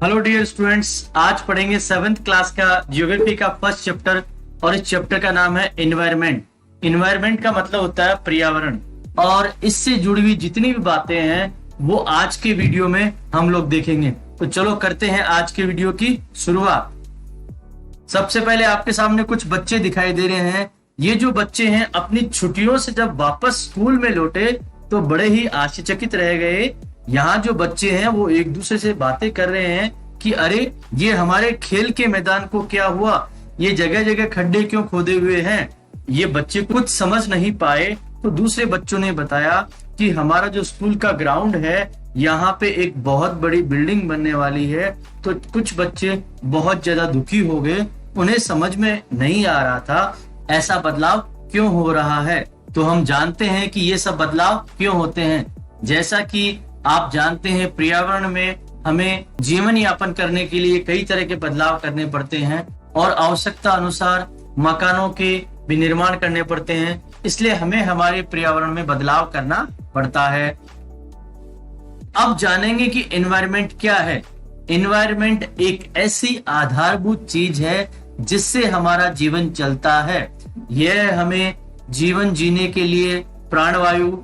Hello dear students, आज पढ़ेंगे 7th class का ज्योग्राफी का फर्स्ट चैप्टर और इस चैप्टर का नाम है एनवायरनमेंट। एनवायरनमेंट का मतलब होता है पर्यावरण और इससे जुड़ी हुई जितनी भी बातें हैं वो आज के वीडियो में हम लोग देखेंगे। तो चलो करते हैं आज के वीडियो की शुरुआत। सबसे पहले आपके सामने कुछ बच्चे दिखाई दे रहे हैं। ये जो बच्चे हैं अपनी छुट्टियों से जब वापस स्कूल में लौटे तो बड़े ही आश्चर्यचकित रह गए। यहाँ जो बच्चे हैं वो एक दूसरे से बातें कर रहे हैं कि अरे ये हमारे खेल के मैदान को क्या हुआ, ये जगह जगह खड्डे क्यों खोदे हुए हैं। ये बच्चे कुछ समझ नहीं पाए तो दूसरे बच्चों ने बताया कि हमारा जो स्कूल का ग्राउंड है यहाँ पे एक बहुत बड़ी बिल्डिंग बनने वाली है। तो कुछ बच्चे बहुत ज्यादा दुखी हो गए, उन्हें समझ में नहीं आ रहा था ऐसा बदलाव क्यों हो रहा है। तो हम जानते हैं कि ये सब बदलाव क्यों होते हैं। जैसा कि आप जानते हैं पर्यावरण में हमें जीवन यापन करने के लिए कई तरह के बदलाव करने पड़ते हैं और आवश्यकता अनुसार मकानों के भी निर्माण करने पड़ते हैं, इसलिए हमें हमारे पर्यावरण में बदलाव करना पड़ता है। अब जानेंगे कि एनवायरनमेंट क्या है। एनवायरनमेंट एक ऐसी आधारभूत चीज है जिससे हमारा जीवन चलता है। यह हमें जीवन जीने के लिए प्राणवायु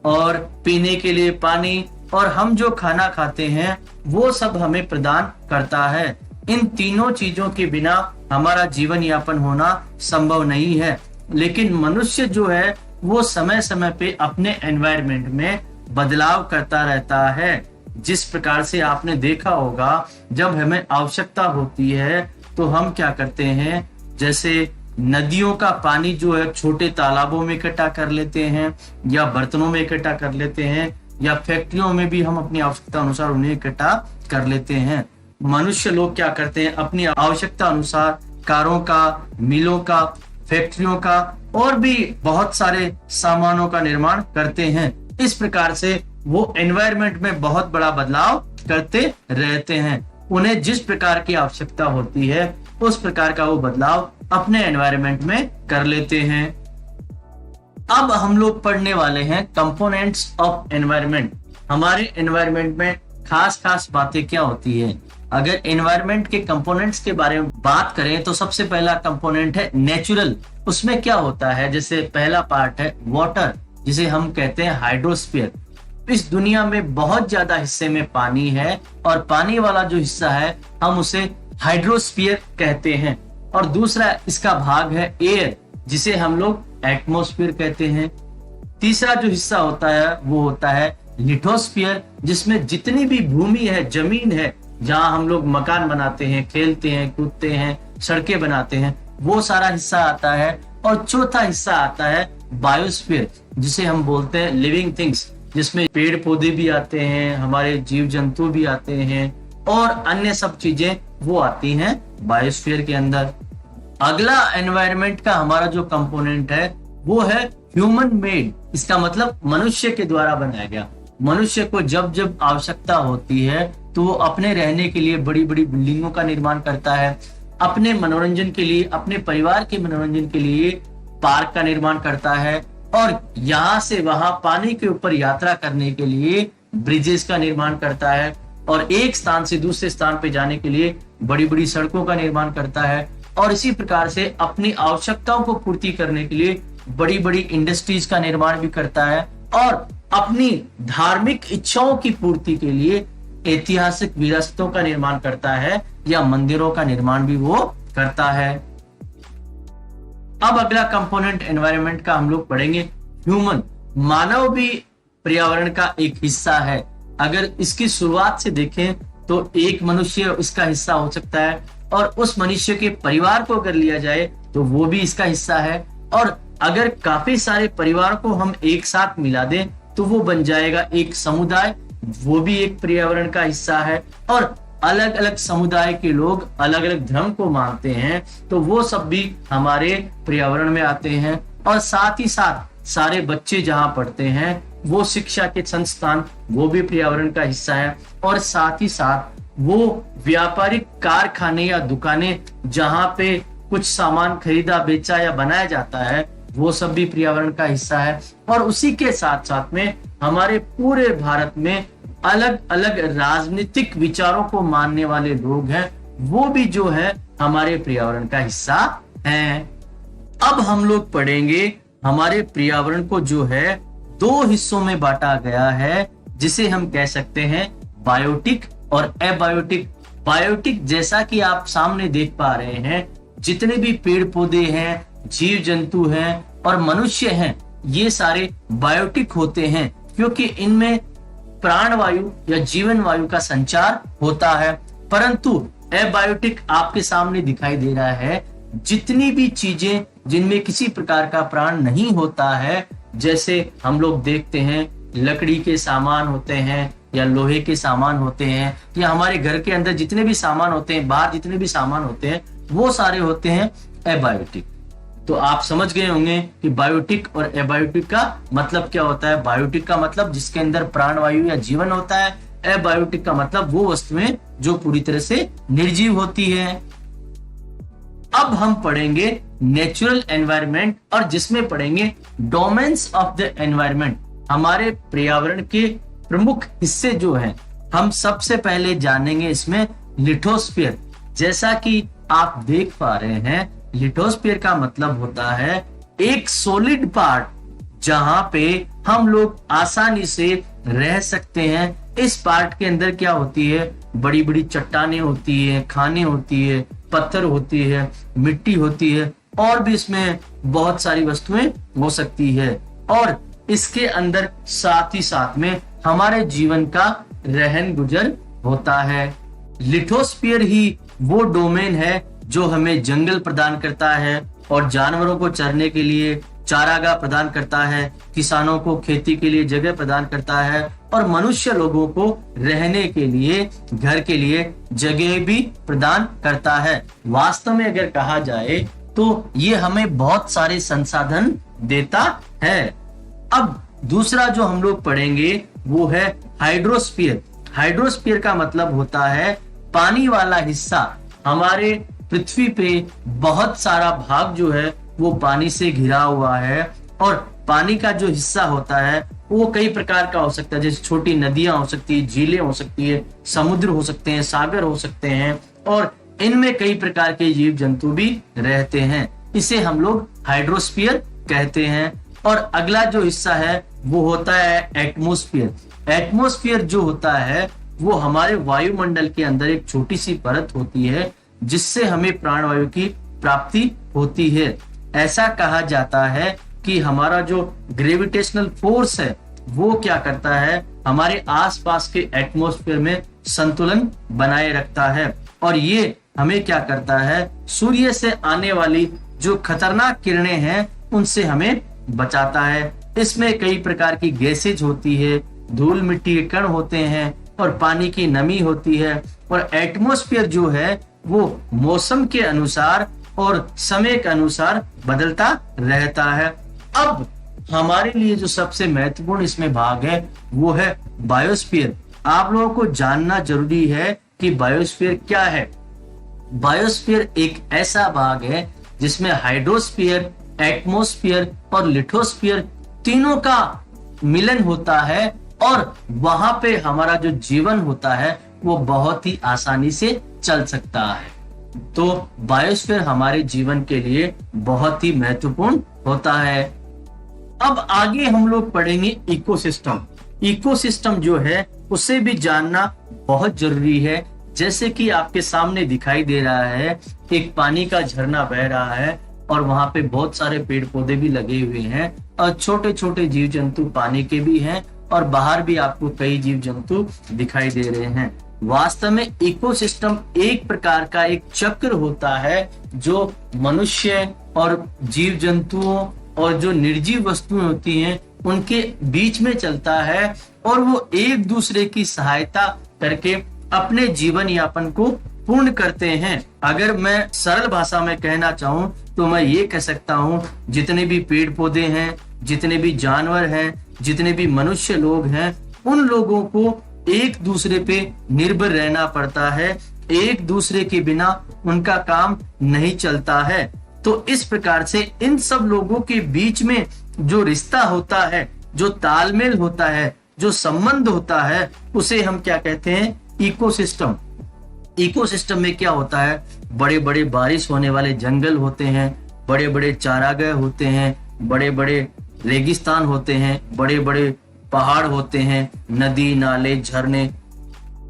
और पीने के लिए पानी और हम जो खाना खाते हैं वो सब हमें प्रदान करता है। इन तीनों चीजों के बिना हमारा जीवन यापन होना संभव नहीं है। लेकिन मनुष्य जो है वो समय समय पे अपने एनवायरनमेंट में बदलाव करता रहता है। जिस प्रकार से आपने देखा होगा जब हमें आवश्यकता होती है तो हम क्या करते हैं, जैसे नदियों का पानी जो है छोटे तालाबों में इकट्ठा कर लेते हैं या बर्तनों में इकट्ठा कर लेते हैं या फैक्ट्रियों में भी हम अपनी आवश्यकता अनुसार उन्हें इकट्ठा कर लेते हैं। मनुष्य लोग क्या करते हैं, अपनी आवश्यकता अनुसार कारों का, मिलों का, फैक्ट्रियों का और भी बहुत सारे सामानों का निर्माण करते हैं। इस प्रकार से वो एनवायरनमेंट में बहुत बड़ा बदलाव करते रहते हैं। उन्हें जिस प्रकार की आवश्यकता होती है उस प्रकार का वो बदलाव अपने एनवायरनमेंट में कर लेते हैं। अब हम लोग पढ़ने वाले हैं कंपोनेंट्स ऑफ एनवायरनमेंट। हमारे एनवायरनमेंट में खास खास बातें क्या होती है। अगर एनवायरनमेंट के कंपोनेंट्स के बारे में बात करें तो सबसे पहला कंपोनेंट है नेचुरल। उसमें क्या होता है, जैसे पहला पार्ट है वाटर, जिसे हम कहते हैं हाइड्रोस्फीयर। इस दुनिया में बहुत ज्यादा हिस्से में पानी है और पानी वाला जो हिस्सा है हम उसे हाइड्रोस्फीयर कहते हैं। और दूसरा इसका भाग है एयर, जिसे हम लोग एटमॉस्फेयर कहते हैं। तीसरा जो हिस्सा होता है वो होता है लिथोस्फीयर, जिसमें जितनी भी भूमि है, जमीन है, जहां हम लोग मकान बनाते हैं, खेलते हैं, कूदते हैं, सड़कें बनाते हैं, वो सारा हिस्सा आता है। और चौथा हिस्सा आता है बायोस्फीयर, जिसे हम बोलते हैं लिविंग थिंग्स, जिसमें पेड़ पौधे भी आते हैं, हमारे जीव जंतु भी आते हैं और अन्य सब चीजें वो आती हैं बायोस्फीयर के अंदर। अगला एनवायरनमेंट का हमारा जो कंपोनेंट है वो है ह्यूमन मेड। इसका मतलब मनुष्य के द्वारा बनाया गया। मनुष्य को जब जब आवश्यकता होती है तो वो अपने रहने के लिए बड़ी बड़ी बिल्डिंगों का निर्माण करता है, अपने मनोरंजन के लिए, अपने परिवार के मनोरंजन के लिए पार्क का निर्माण करता है और यहाँ से वहां पानी के ऊपर यात्रा करने के लिए ब्रिजेस का निर्माण करता है और एक स्थान से दूसरे स्थान पे जाने के लिए बड़ी बड़ी सड़कों का निर्माण करता है। और इसी प्रकार से अपनी आवश्यकताओं को पूर्ति करने के लिए बड़ी बड़ी इंडस्ट्रीज का निर्माण भी करता है और अपनी धार्मिक इच्छाओं की पूर्ति के लिए ऐतिहासिक विरासतों का निर्माण करता है या मंदिरों का निर्माण भी वो करता है। अब अगला कंपोनेंट एनवायरनमेंट का हम लोग पढ़ेंगे ह्यूमन। मानव भी पर्यावरण का एक हिस्सा है। अगर इसकी शुरुआत से देखें तो एक मनुष्य इसका हिस्सा हो सकता है और उस मनुष्य के परिवार को अगर लिया जाए तो वो भी इसका हिस्सा है। और अगर काफी सारे परिवार को हम एक साथ मिला दें तो वो बन जाएगा एक समुदाय, वो भी एक पर्यावरण का हिस्सा है। और अलग अलग समुदाय के लोग अलग अलग धर्म को मानते हैं तो वो सब भी हमारे पर्यावरण में आते हैं। और साथ ही साथ सारे बच्चे जहाँ पढ़ते हैं वो शिक्षा के संस्थान, वो भी पर्यावरण का हिस्सा है। और साथ ही साथ वो व्यापारिक कारखाने या दुकानें जहां पे कुछ सामान खरीदा बेचा या बनाया जाता है वो सब भी पर्यावरण का हिस्सा है। और उसी के साथ साथ में हमारे पूरे भारत में अलग अलग राजनीतिक विचारों को मानने वाले लोग हैं, वो भी जो है हमारे पर्यावरण का हिस्सा हैं। अब हम लोग पढ़ेंगे हमारे पर्यावरण को जो है दो हिस्सों में बांटा गया है, जिसे हम कह सकते हैं बायोटिक और एबायोटिक। बायोटिक जैसा कि आप सामने देख पा रहे हैं, जितने भी पेड़ पौधे हैं, जीव जंतु हैं और मनुष्य हैं, ये सारे बायोटिक होते हैं, क्योंकि इनमें प्राणवायु या जीवन वायु का संचार होता है। परंतु एबायोटिक आपके सामने दिखाई दे रहा है, जितनी भी चीजें जिनमें किसी प्रकार का प्राण नहीं होता है, जैसे हम लोग देखते हैं लकड़ी के सामान होते हैं या लोहे के सामान होते हैं, या हमारे घर के अंदर जितने भी सामान होते हैं, बाहर जितने भी सामान होते हैं, वो सारे होते हैं एबायोटिक। तो आप समझ गए होंगे कि बायोटिक और एबायोटिक का मतलब क्या होता है। बायोटिक का मतलब जिसके अंदर प्राणवायु या जीवन होता है, एबायोटिक का मतलब वो वस्तुएं जो पूरी तरह से निर्जीव होती है। अब हम पढ़ेंगे नेचुरल एनवायरनमेंट, और जिसमें पढ़ेंगे डोमेन्स ऑफ द एनवायरनमेंट, हमारे पर्यावरण के प्रमुख हिस्से जो हैं। हम सबसे पहले जानेंगे इसमें लिथोस्फीयर। जैसा कि आप देख पा रहे हैं, लिथोस्फीयर का मतलब होता है एक सॉलिड पार्ट, जहां पे हम लोग आसानी से रह सकते हैं। इस पार्ट के अंदर क्या होती है, बड़ी बड़ी चट्टानें होती है, खाने होती है, पत्थर होती है, मिट्टी होती है, और भी इसमें बहुत सारी वस्तुएं हो सकती है। और इसके अंदर साथ ही साथ में हमारे जीवन का रहन गुजर होता है। लिथोस्फीयर ही वो डोमेन है जो हमें जंगल प्रदान करता है और जानवरों को चरने के लिए चारागाह प्रदान करता है, किसानों को खेती के लिए जगह प्रदान करता है, और मनुष्य लोगों को रहने के लिए, घर के लिए जगह भी प्रदान करता है। वास्तव में अगर कहा जाए तो ये हमें बहुत सारे संसाधन देता है। अब दूसरा जो हम लोग पढ़ेंगे वो है हाइड्रोस्फीयर। हाइड्रोस्फीयर का मतलब होता है पानी वाला हिस्सा। हमारे पृथ्वी पे बहुत सारा भाग जो है वो पानी से घिरा हुआ है, और पानी का जो हिस्सा होता है वो कई प्रकार का हो सकता है, जैसे छोटी नदियां हो सकती है, झीलें हो सकती है, समुद्र हो सकते हैं, सागर हो सकते हैं, और इनमें कई प्रकार के जीव जंतु भी रहते हैं। इसे हम लोग हाइड्रोस्फीयर कहते हैं। और अगला जो हिस्सा है वो होता है एटमॉस्फेयर। एटमॉस्फेयर जो होता है वो हमारे वायुमंडल के अंदर एक छोटी सी परत होती है, जिससे हमें प्राणवायु की प्राप्ति होती है। ऐसा कहा जाता है कि हमारा जो ग्रेविटेशनल फोर्स है वो क्या करता है, हमारे आसपास के एटमॉस्फेयर में संतुलन बनाए रखता है, और ये हमें क्या करता है, सूर्य से आने वाली जो खतरनाक किरणें हैं उनसे हमें बचाता है। इसमें कई प्रकार की गैसेज होती है, धूल मिट्टी के कण होते हैं, और पानी की नमी होती है। और एटमॉस्फेयर जो है वो मौसम के अनुसार और समय के अनुसार बदलता रहता है। अब हमारे लिए जो सबसे महत्वपूर्ण इसमें भाग है वो है बायोस्फीयर। आप लोगों को जानना जरूरी है कि बायोस्फीयर क्या है। बायोस्फीयर एक ऐसा भाग है जिसमें हाइड्रोस्फीयर, एटमॉस्फेयर और लिथोस्फीयर तीनों का मिलन होता है, और वहां पे हमारा जो जीवन होता है वो बहुत ही आसानी से चल सकता है। तो बायोस्फीयर हमारे जीवन के लिए बहुत ही महत्वपूर्ण होता है। अब आगे हम लोग पढ़ेंगे इकोसिस्टम। इकोसिस्टम जो है उसे भी जानना बहुत जरूरी है। जैसे कि आपके सामने दिखाई दे रहा है, एक पानी का झरना बह रहा है, और वहां पे बहुत सारे पेड़ पौधे भी लगे हुए हैं, और छोटे छोटे जीव जंतु पानी के भी हैं, और बाहर भी आपको कई जीव जंतु दिखाई दे रहे हैं। वास्तव में इकोसिस्टम एक प्रकार का एक चक्र होता है जो मनुष्य और जीव जंतुओं और जो निर्जीव वस्तुएं होती हैं उनके बीच में चलता है, और वो एक दूसरे की सहायता करके अपने जीवन यापन को पूर्ण करते हैं। अगर मैं सरल भाषा में कहना चाहूं तो मैं ये कह सकता हूं, जितने भी पेड़ पौधे हैं, जितने भी जानवर हैं, जितने भी मनुष्य लोग हैं, उन लोगों को एक दूसरे पे निर्भर रहना पड़ता है। एक दूसरे के बिना उनका काम नहीं चलता है। तो इस प्रकार से इन सब लोगों के बीच में जो रिश्ता होता है, जो तालमेल होता है, जो संबंध होता है उसे हम क्या कहते हैं, इकोसिस्टम। इकोसिस्टम में क्या होता है, बड़े बड़े बारिश होने वाले जंगल होते हैं, बड़े बड़े चारागाह होते हैं, बड़े बड़े रेगिस्तान होते हैं, बड़े बड़े पहाड़ होते हैं, नदी नाले झरने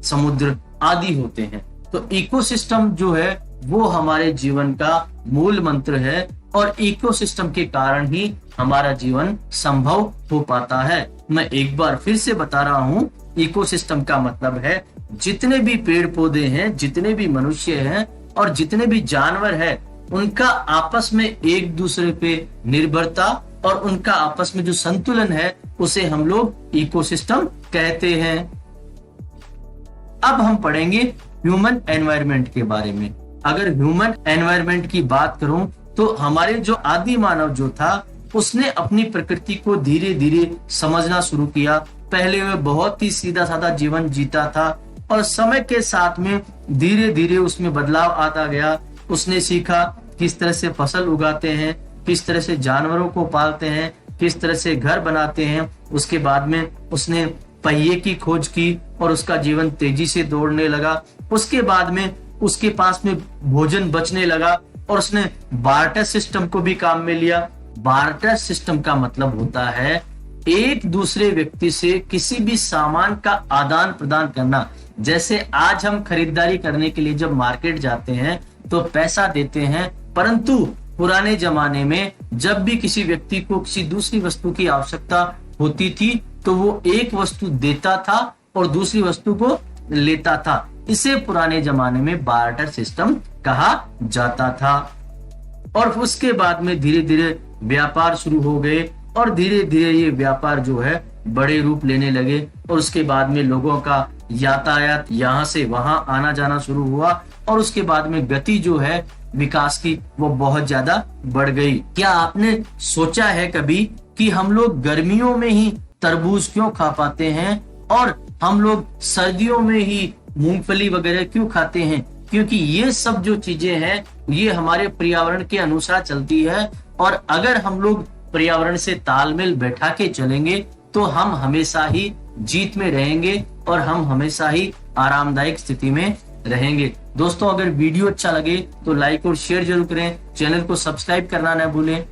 समुद्र आदि होते हैं। तो इकोसिस्टम जो है वो हमारे जीवन का मूल मंत्र है और इकोसिस्टम के कारण ही हमारा जीवन संभव हो पाता है। मैं एक बार फिर से बता रहा हूं, इकोसिस्टम का मतलब है जितने भी पेड़ पौधे हैं, जितने भी मनुष्य हैं और जितने भी जानवर हैं, उनका आपस में एक दूसरे पे निर्भरता और उनका आपस में जो संतुलन है उसे हम लोग इकोसिस्टम कहते हैं। अब हम पढ़ेंगे ह्यूमन एनवायरनमेंट के बारे में। अगर ह्यूमन एनवायरनमेंट की बात करूं तो हमारे जो आदि मानव जो था उसने अपनी प्रकृति को धीरे धीरे समझना शुरू किया। पहले वह बहुत ही सीधा साधा जीवन जीता था और समय के साथ में धीरे धीरे उसमें बदलाव आता गया। उसने सीखा किस तरह से फसल उगाते हैं, किस तरह से जानवरों को पालते हैं, किस तरह से घर बनाते हैं। उसके बाद में उसने पहिए की खोज की और उसका जीवन तेजी से दौड़ने लगा। उसके बाद में उसके पास में भोजन बचने लगा और उसने बार्टर सिस्टम को भी काम में लिया। बार्टर सिस्टम का मतलब होता है एक दूसरे व्यक्ति से किसी भी सामान का आदान प्रदान करना। जैसे आज हम खरीदारी करने के लिए जब मार्केट जाते हैं तो पैसा देते हैं, परंतु पुराने जमाने में जब भी किसी व्यक्ति को किसी दूसरी वस्तु की आवश्यकता होती थी तो वो एक वस्तु देता था और दूसरी वस्तु को लेता था। इसे पुराने जमाने में बार्टर सिस्टम कहा जाता था। और उसके बाद में धीरे धीरे व्यापार शुरू हो गए और धीरे धीरे ये व्यापार जो है बड़े रूप लेने लगे और उसके बाद में लोगों का यातायात यहाँ से वहां आना जाना शुरू हुआ और उसके बाद में गति जो है विकास की वो बहुत ज्यादा बढ़ गई। क्या आपने सोचा है कभी कि हम लोग गर्मियों में ही तरबूज क्यों खा पाते हैं और हम लोग सर्दियों में ही मूंगफली वगैरह क्यों खाते हैं? क्योंकि ये सब जो चीजें हैं ये हमारे पर्यावरण के अनुसार चलती है और अगर हम लोग पर्यावरण से तालमेल बैठा के चलेंगे तो हम हमेशा ही जीत में रहेंगे और हम हमेशा ही आरामदायक स्थिति में रहेंगे। दोस्तों, अगर वीडियो अच्छा लगे तो लाइक और शेयर जरूर करें, चैनल को सब्सक्राइब करना न भूलें।